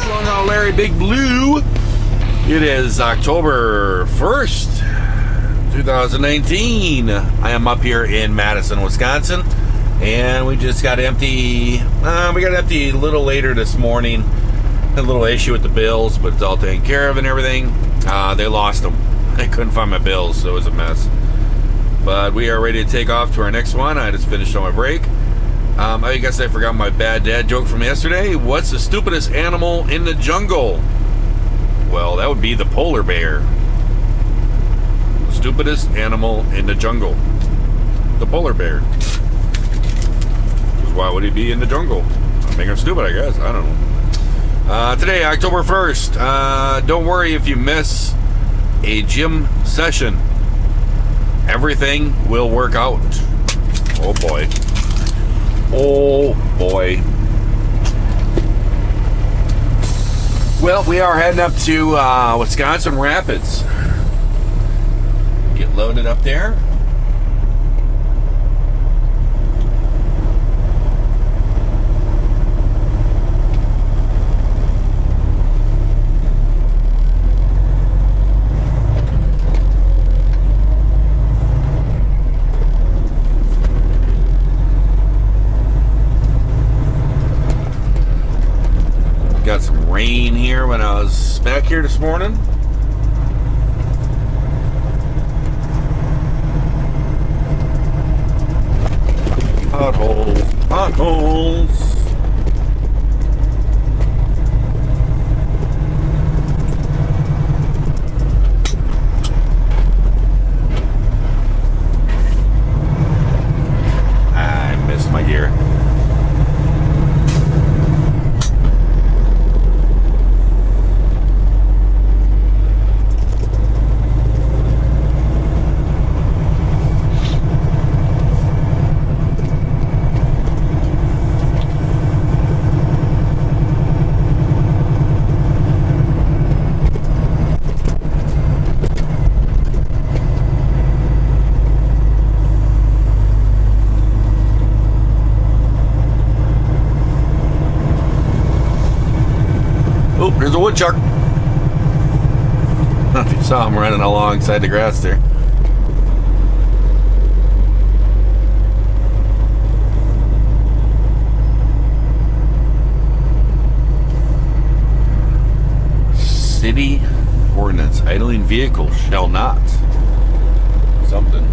LongHaul Larry Big Blue. It is October 1st, 2019. I am up here in Madison, Wisconsin, and we just got empty. We got empty a little later this morning. Had a little issue with the bills, but it's all taken care of and everything. They lost them. I couldn't find my bills, so it was a mess. But we are ready to take off to our next one. I just finished on my break. I guess I forgot my bad dad joke from yesterday. What's the stupidest animal in the jungle? Well, that would be the polar bear. Stupidest animal in the jungle. The polar bear. Why would he be in the jungle? I'm making him stupid, I guess. I don't know. Today, October 1st. Don't worry if you miss a gym session. Everything will work out. Oh boy. Oh boy. Well, we are heading up to Wisconsin Rapids. Get loaded up there. Got some rain here when I was back here this morning. Potholes, potholes. I missed my gear. Oh, there's a woodchuck. I don't know if you saw him running alongside the grass there. City ordinance: idling vehicles shall not. Something.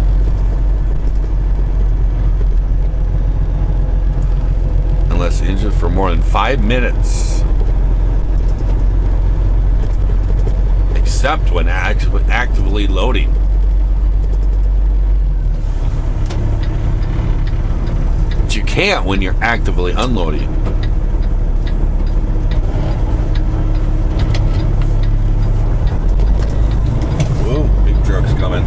Unless injured for more than 5 minutes. Except when actively loading. But you can't when you're actively unloading. Whoa, big truck's coming.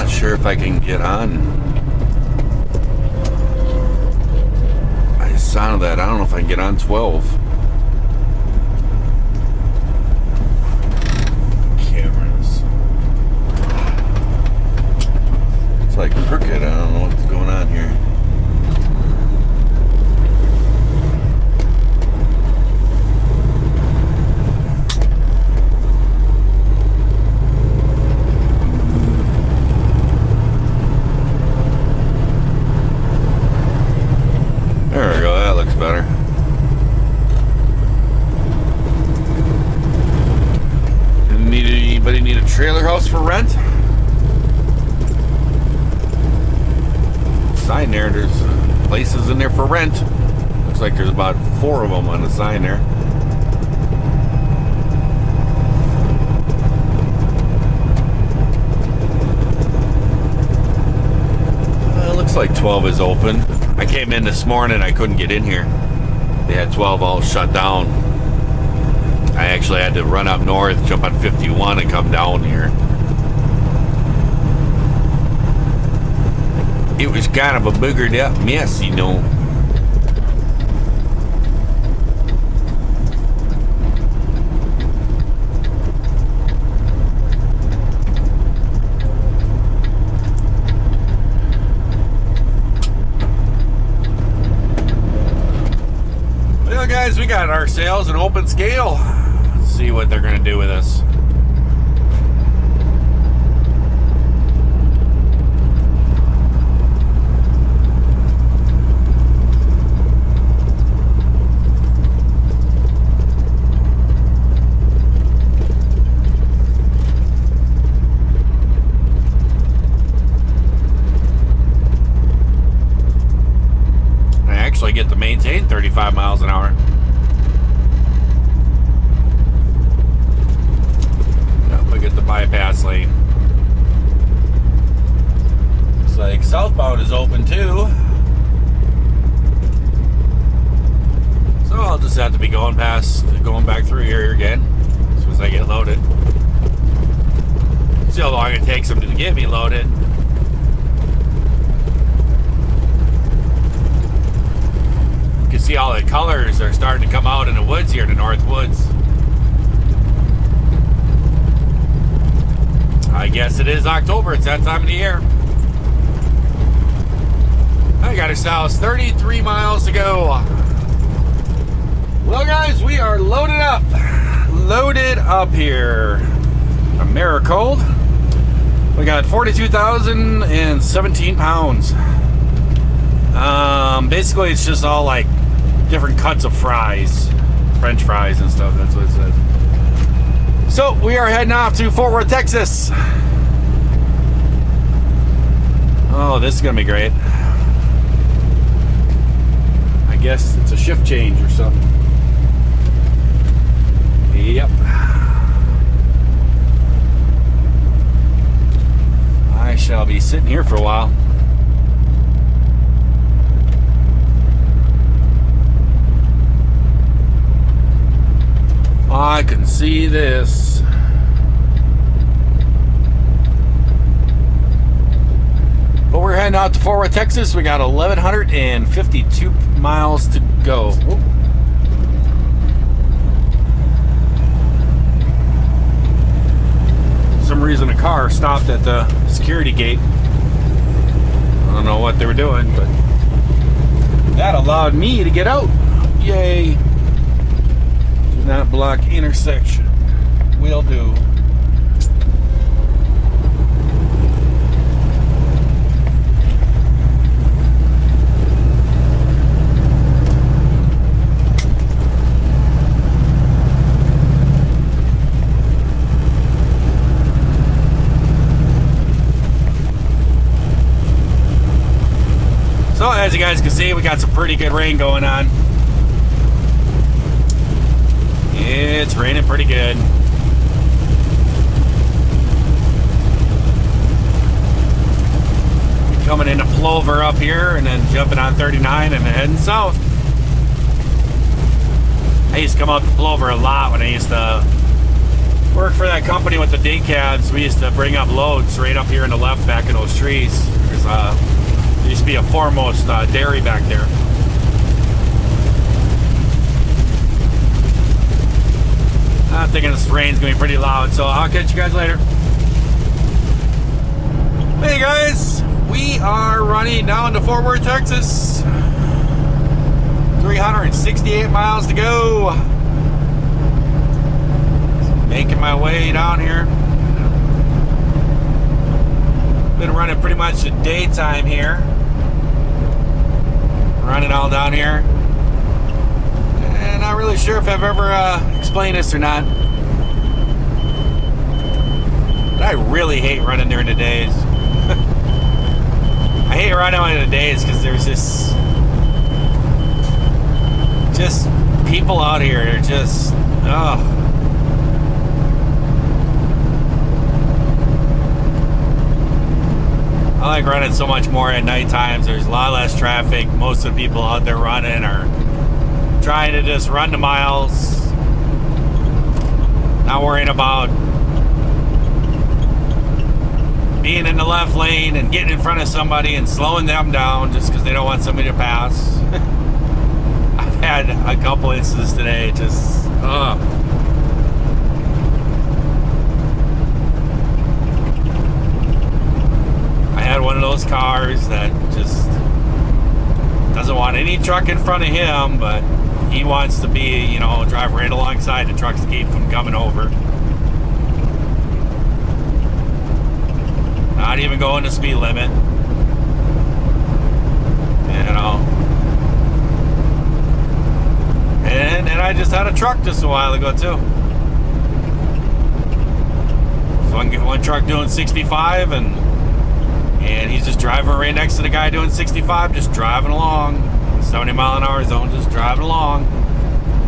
Sure if I can get on. I sounded that. I don't know if I can get on 12. Cameras. It's like crooked. I don't know what's going on here. There we go, that looks better. Anybody need a trailer house for rent? Sign there, there's places in there for rent. Looks like there's about 4 of them on the sign there. Looks like 12 is open. I came in this morning, I couldn't get in here. They had 12 all shut down. I actually had to run up north, jump on 51 and come down here. it was kind of a boogered up mess, you know. Well, guys, we got ourselves an open scale. Let's see what they're going to do with us. Get to maintain 35 miles an hour. Yep, we get the bypass lane. Looks like southbound is open too. So I'll just have to be going back through here again as soon as I get loaded. See how long it takes them to get me loaded. You can see all the colors are starting to come out in the woods here, the North Woods. I guess it is October. It's that time of the year. I got ourselves 33 miles to go. Well, guys, we are loaded up. Loaded up here. Americold. We got 42,017 pounds. Basically, it's just all like different cuts of fries, French fries and stuff. That's what it says. So we are heading off to Fort Worth, Texas. Oh, this is gonna be great. I guess it's a shift change or something. Yep. I shall be sitting here for a while. I can see this. But we're heading out to Fort Worth, Texas. We got 1,152 miles to go. Whoop. For some reason, a car stopped at the security gate. I don't know what they were doing, but that allowed me to get out. Yay. Not block intersection. Will do. So as you guys can see, we got some pretty good rain going on. It's raining pretty good. Coming into Plover up here and then jumping on 39 and heading south. I used to come up to Plover a lot when I used to work for that company with the day cabs. We used to bring up loads right up here in the left back in those trees. There used to be a Foremost dairy back there. I'm thinking this rain's gonna be pretty loud, so I'll catch you guys later. Hey guys, we are running down to Fort Worth, Texas. 368 miles to go. Making my way down here. Been running pretty much the daytime here. Running all down here. And not really sure if I've ever explained this or not. But I really hate running during the days. I hate running on the days because there's just people out here. They're just, oh. I like running so much more at night times. There's a lot less traffic. Most of the people out there running are trying to just run the miles, not worrying about being in the left lane and getting in front of somebody and slowing them down just because they don't want somebody to pass. I've had a couple instances today, just, I had one of those cars that just doesn't want any truck in front of him, but he wants to be, you know, drive right alongside the trucks to keep from coming over. Not even going the speed limit. You know. And I just had a truck just a while ago too. So I can get one truck doing 65 and he's just driving right next to the guy doing 65, just driving along. 70 mile an hour zone, just driving along.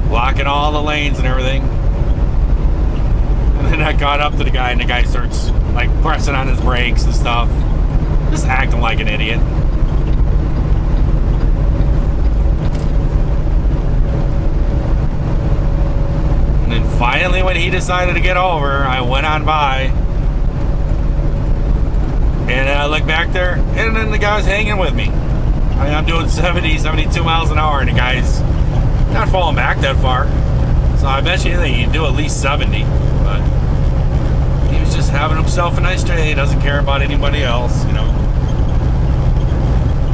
Blocking all the lanes and everything. And then I got up to the guy and the guy starts like pressing on his brakes and stuff. Just acting like an idiot. And then finally when he decided to get over, I went on by. And I looked back there, and then the guy's hanging with me. I mean, I'm doing 70, 72 miles an hour, and the guy's not falling back that far. So I bet you he can do at least 70. But he was just having himself a nice day. He doesn't care about anybody else, you know.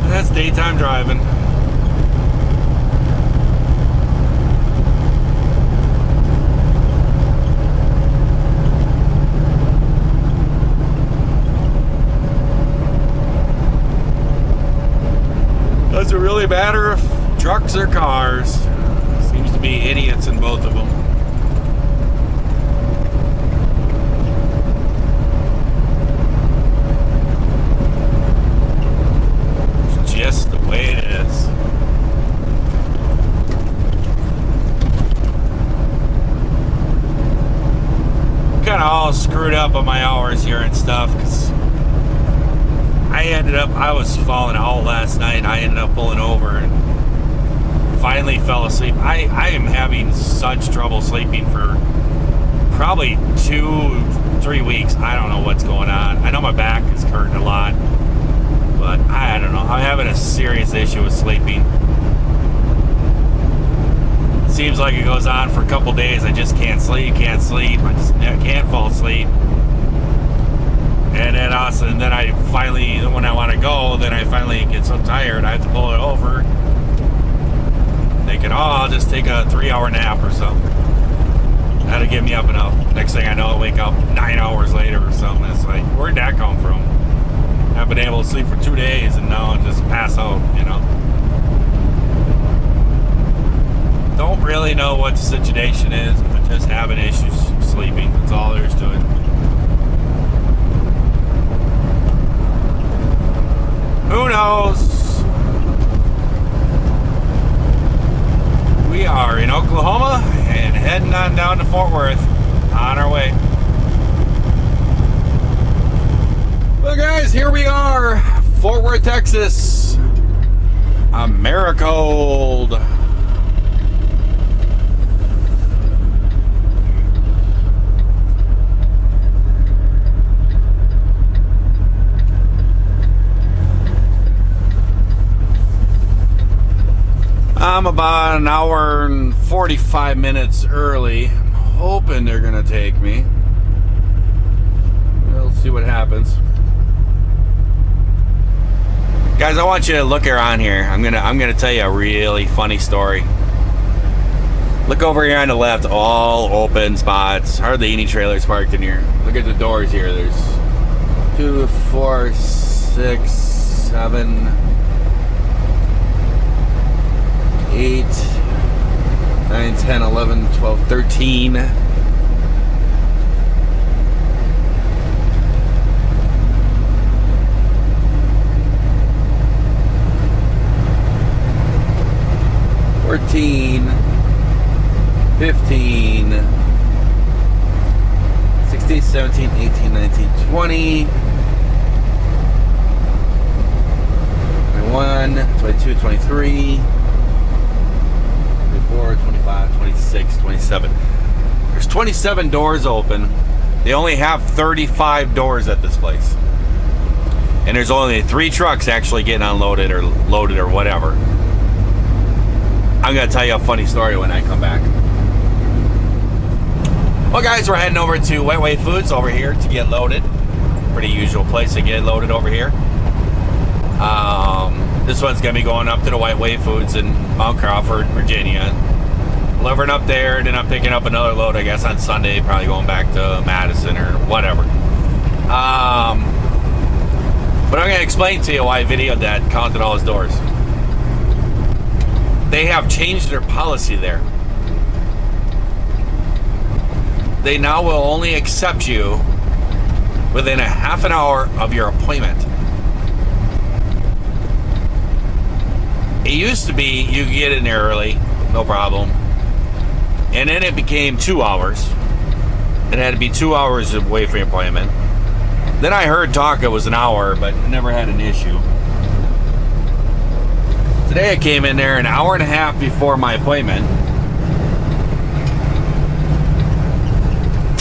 And that's daytime driving. Does it really matter if trucks or cars? Seems to be idiots in both of them. It's just the way it is. Kind of all screwed up on my hours here and stuff, because I was falling out last night. I ended up pulling over and finally fell asleep. I am having such trouble sleeping for probably 2-3 weeks. I don't know what's going on. I know my back is hurting a lot, but I don't know. I'm having a serious issue with sleeping. It seems like it goes on for a couple days. I just can't sleep. I can't fall asleep. And then also, and then I finally, when I want to go, then I finally get so tired I have to pull it over. Thinking, oh, I'll just take a 3-hour nap or something. That'll get me up enough. Next thing I know, I wake up 9 hours later or something. It's like, where'd that come from? I've been able to sleep for 2 days and now I just pass out, you know. Don't really know what the situation is, but just having issues sleeping. That's all there is to it. Who knows? We are in Oklahoma and heading on down to Fort Worth on our way. Well, guys, here we are, Fort Worth, Texas. Americold. I'm about an hour and 45 minutes early. I'm hoping they're gonna take me. We'll see what happens. Guys, I want you to look around here. I'm gonna tell you a really funny story. Look over here on the left, all open spots. Hardly any trailers parked in here. Look at the doors here. There's 2, 4, 6, 7, 8, 9, 10, 11, 12, 13. $14, $15, $16, $17, $18, $19, $20, $21, $22, $23, $24, $25, $26, $27. There's 27 doors open. They only have 35 doors at this place. and there's only 3 trucks actually getting unloaded or loaded or whatever. I'm gonna tell you a funny story when I come back. Well, guys, we're heading over to Wet Way Foods over here to get loaded. Pretty usual place to get loaded over here. This one's gonna be going up to the White Way Foods in Mount Crawford, Virginia. Delivering up there, and then I'm picking up another load, I guess, on Sunday, probably going back to Madison or whatever. But I'm gonna explain to you why I videoed that and counted all his doors. They have changed their policy there. They now will only accept you within a half an hour of your appointment. It used to be you could get in there early, no problem. And then it became 2 hours. It had to be 2 hours away from your appointment. Then I heard talk it was an hour, but never had an issue. Today I came in there an hour and a half before my appointment,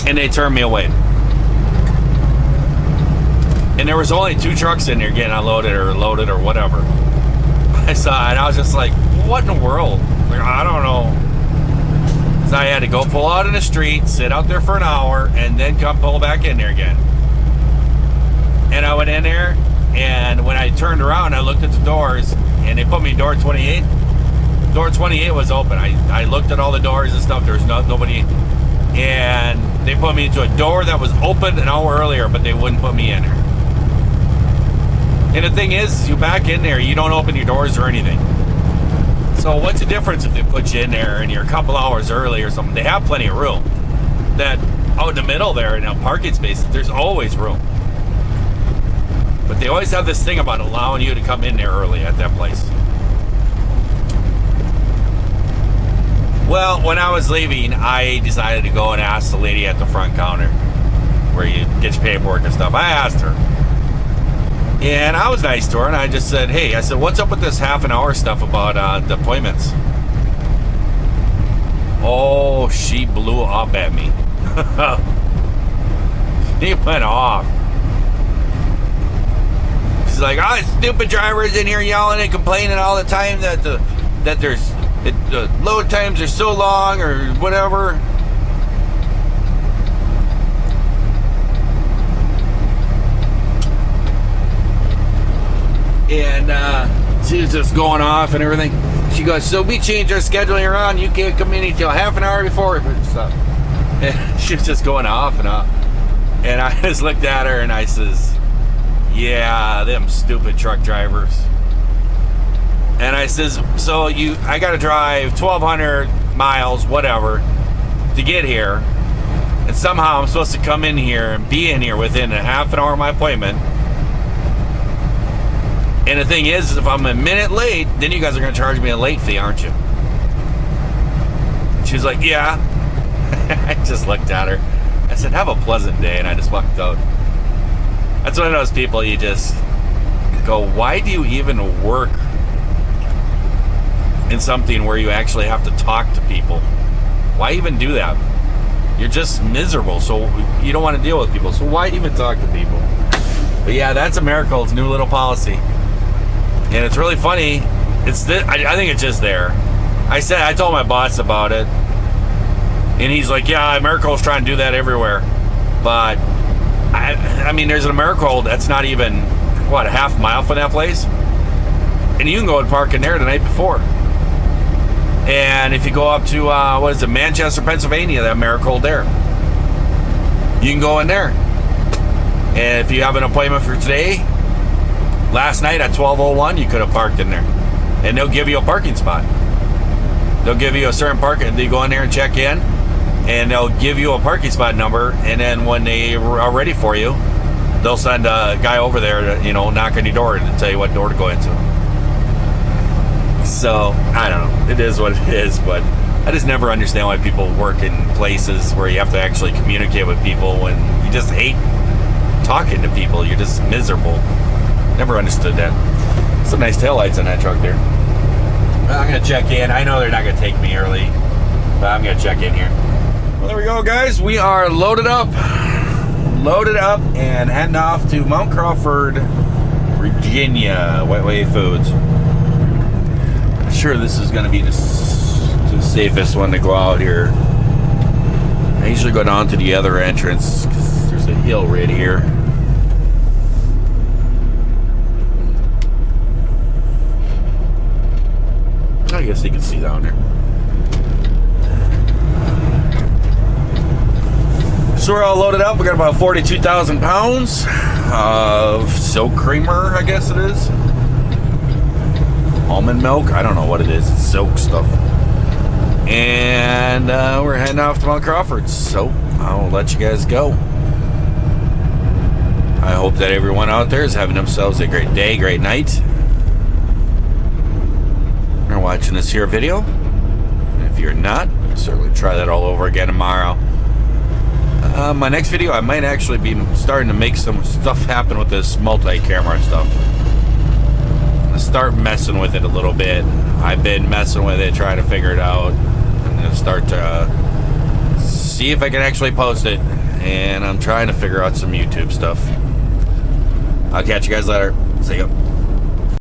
and they turned me away. And there was only 2 trucks in there getting unloaded or loaded or whatever. I saw it and I was just like, what in the world? Like, I don't know. So I had to go pull out in the street, sit out there for an hour, and then come pull back in there again. And I went in there, and when I turned around, I looked at the doors, and they put me in door 28. Door 28 was open. I looked at all the doors and stuff. There was nobody. And they put me into a door that was open an hour earlier, but they wouldn't put me in there. And the thing is, you back in there, you don't open your doors or anything. So what's the difference if they put you in there and you're a couple hours early or something? They have plenty of room. That out in the middle there in a parking space, there's always room. But they always have this thing about allowing you to come in there early at that place. Well, when I was leaving, I decided to go and ask the lady at the front counter where you get your paperwork and stuff. I asked her. And I was nice to her, and I just said, hey, I said, what's up with this half an hour stuff about the appointments? Oh, she blew up at me. She went off. She's like, oh, stupid drivers in here yelling and complaining all the time that the load times are so long or whatever. And she was just going off and everything. She goes, so we changed our scheduling around. You can't come in until half an hour before and stuff. And she was just going off and off. And I just looked at her and I says, yeah, them stupid truck drivers. And I says, so I got to drive 1,200 miles, whatever, to get here. And somehow I'm supposed to come in here and be in here within a half an hour of my appointment. And the thing is, if I'm a minute late, then you guys are going to charge me a late fee, aren't you? She was like, yeah. I just looked at her. I said, have a pleasant day, and I just walked out. That's one of those people you just go, why do you even work in something where you actually have to talk to people? Why even do that? You're just miserable, so you don't want to deal with people. So why even talk to people? But yeah, that's America's new little policy. And it's really funny. I think it's just there. I told my boss about it, and he's like, yeah, Americold's trying to do that everywhere. But I mean, there's an Americold that's not even a half mile from that place, and you can go and park in there the night before. And if you go up to Manchester, Pennsylvania, that Americold there, you can go in there. And if you have an appointment for today, last night at 12:01, you could have parked in there. And they'll give you a parking spot. They'll give you a certain parking. They go in there and check in, and they'll give you a parking spot number. And then when they are ready for you, they'll send a guy over there to, knock on your door to tell you what door to go into. So, I don't know. It is what it is, but I just never understand why people work in places where you have to actually communicate with people when you just hate talking to people. You're just miserable. Never understood that. Some nice taillights on that truck there. Well, I'm going to check in. I know they're not going to take me early, but I'm going to check in here. Well, there we go, guys. We are loaded up and heading off to Mount Crawford, Virginia, White Wave Foods. I'm sure this is going to be the safest one to go out here. I usually go down to the other entrance because there's a hill right here. I guess you can see down there. So we're all loaded up. We got about 42,000 pounds of silk creamer, I guess it is. Almond milk. I don't know what it is. It's silk stuff. And we're heading off to Mount Crawford. So I'll let you guys go. I hope that everyone out there is having themselves a great day, great night. You're watching this here video. And if you're not, certainly try that all over again tomorrow. My next video, I might actually be starting to make some stuff happen with this multi-camera stuff. I'm gonna start messing with it a little bit. I've been messing with it, trying to figure it out. I'm gonna start to see if I can actually post it, and I'm trying to figure out some YouTube stuff. I'll catch you guys later. See ya.